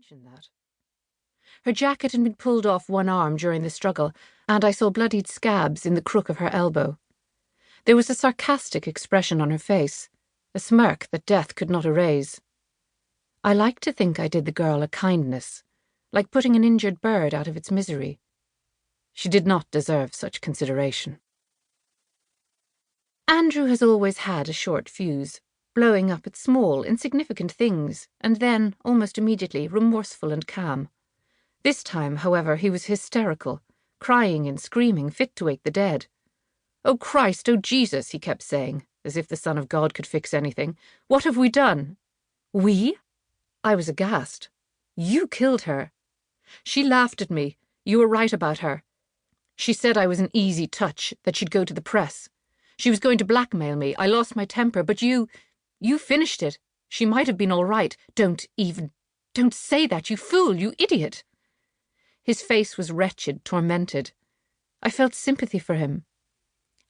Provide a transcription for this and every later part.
mention that. Her jacket had been pulled off one arm during the struggle, and I saw bloodied scabs in the crook of her elbow. There was a sarcastic expression on her face, a smirk that death could not erase. I liked to think I did the girl a kindness, like putting an injured bird out of its misery. She did not deserve such consideration. Andrew has always had a short fuse, blowing up at small, insignificant things, and then, almost immediately, remorseful and calm. This time, however, he was hysterical, crying and screaming, fit to wake the dead. "Oh Christ, oh Jesus," he kept saying, as if the Son of God could fix anything. "What have we done?" "We?" I was aghast. "You killed her." "She laughed at me. You were right about her. She said I was an easy touch, that she'd go to the press. She was going to blackmail me. I lost my temper, but you finished it. She might have been all right. Don't say that, you fool, you idiot." His face was wretched, tormented. I felt sympathy for him.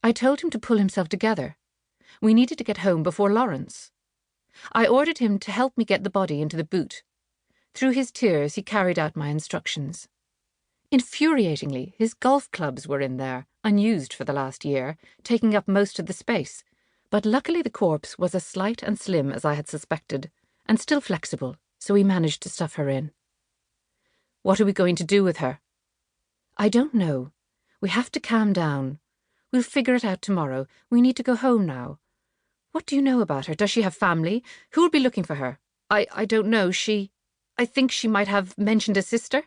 I told him to pull himself together. We needed to get home before Lawrence. I ordered him to help me get the body into the boot. Through his tears, he carried out my instructions. Infuriatingly, his golf clubs were in there, unused for the last year, taking up most of the space, but luckily the corpse was as slight and slim as I had suspected, and still flexible, so we managed to stuff her in. "What are we going to do with her?" "I don't know. We have to calm down. We'll figure it out tomorrow. We need to go home now. What do you know about her? Does she have family? Who'll be looking for her? I don't know. I think she might have mentioned a sister.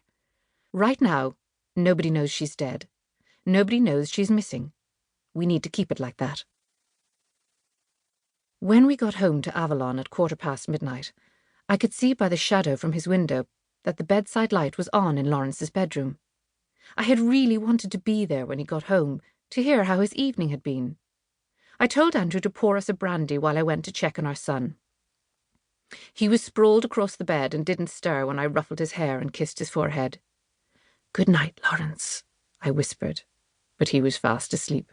Right now, nobody knows she's dead. Nobody knows she's missing. We need to keep it like that." When we got home to Avalon at midnight, I could see by the shadow from his window that the bedside light was on in Lawrence's bedroom. I had really wanted to be there when he got home, to hear how his evening had been. I told Andrew to pour us a brandy while I went to check on our son. He was sprawled across the bed and didn't stir when I ruffled his hair and kissed his forehead. "Good night, Lawrence," I whispered, but he was fast asleep.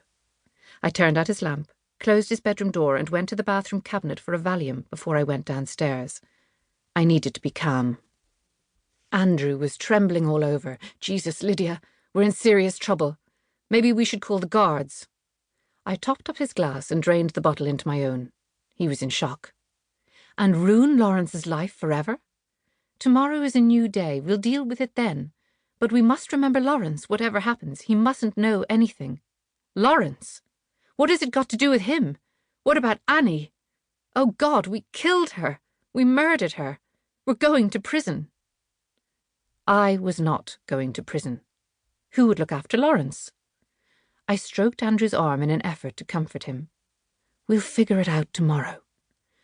I turned out his lamp, closed his bedroom door, and went to the bathroom cabinet for a Valium before I went downstairs. I needed to be calm. Andrew was trembling all over. "Jesus, Lydia, we're in serious trouble. Maybe we should call the guards." I topped up his glass and drained the bottle into my own. He was in shock. "And ruin Lawrence's life forever? Tomorrow is a new day. We'll deal with it then. But we must remember Lawrence, whatever happens. He mustn't know anything." "Lawrence? What has it got to do with him? What about Annie? Oh God, we killed her. We murdered her. We're going to prison." I was not going to prison. Who would look after Lawrence? I stroked Andrew's arm in an effort to comfort him. "We'll figure it out tomorrow.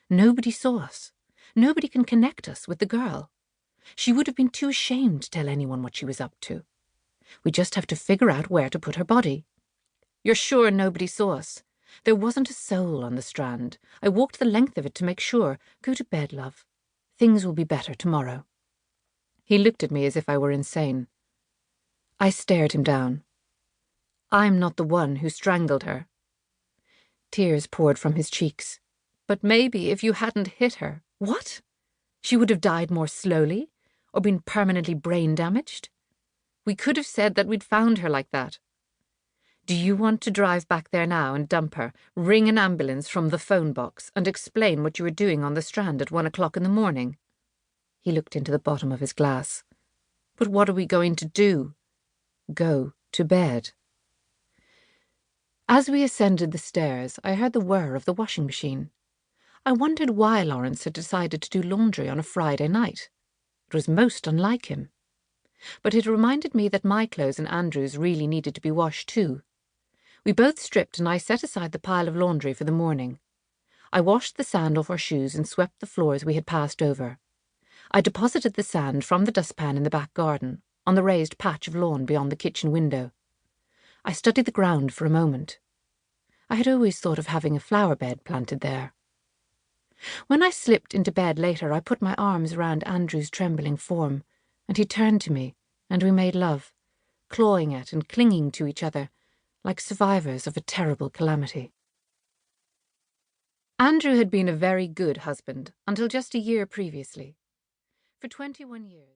Nobody saw us. Nobody can connect us with the girl. She would have been too ashamed to tell anyone what she was up to. We just have to figure out where to put her body." "You're sure nobody saw us?" "There wasn't a soul on the Strand. I walked the length of it to make sure. Go to bed, love. Things will be better tomorrow." He looked at me as if I were insane. I stared him down. "I'm not the one who strangled her." Tears poured from his cheeks. "But maybe if you hadn't hit her—" "What? She would have died more slowly? Or been permanently brain damaged? We could have said that we'd found her like that. Do you want to drive back there now and dump her, ring an ambulance from the phone box, and explain what you were doing on the Strand at 1 o'clock in the morning?" He looked into the bottom of his glass. "But what are we going to do?" "Go to bed." As we ascended the stairs, I heard the whir of the washing machine. I wondered why Lawrence had decided to do laundry on a Friday night. It was most unlike him. But it reminded me that my clothes and Andrew's really needed to be washed too. We both stripped and I set aside the pile of laundry for the morning. I washed the sand off our shoes and swept the floors we had passed over. I deposited the sand from the dustpan in the back garden, on the raised patch of lawn beyond the kitchen window. I studied the ground for a moment. I had always thought of having a flower bed planted there. When I slipped into bed later, I put my arms around Andrew's trembling form, and he turned to me, and we made love, clawing at and clinging to each other, like survivors of a terrible calamity. Andrew had been a very good husband until just a year previously. For 21 years.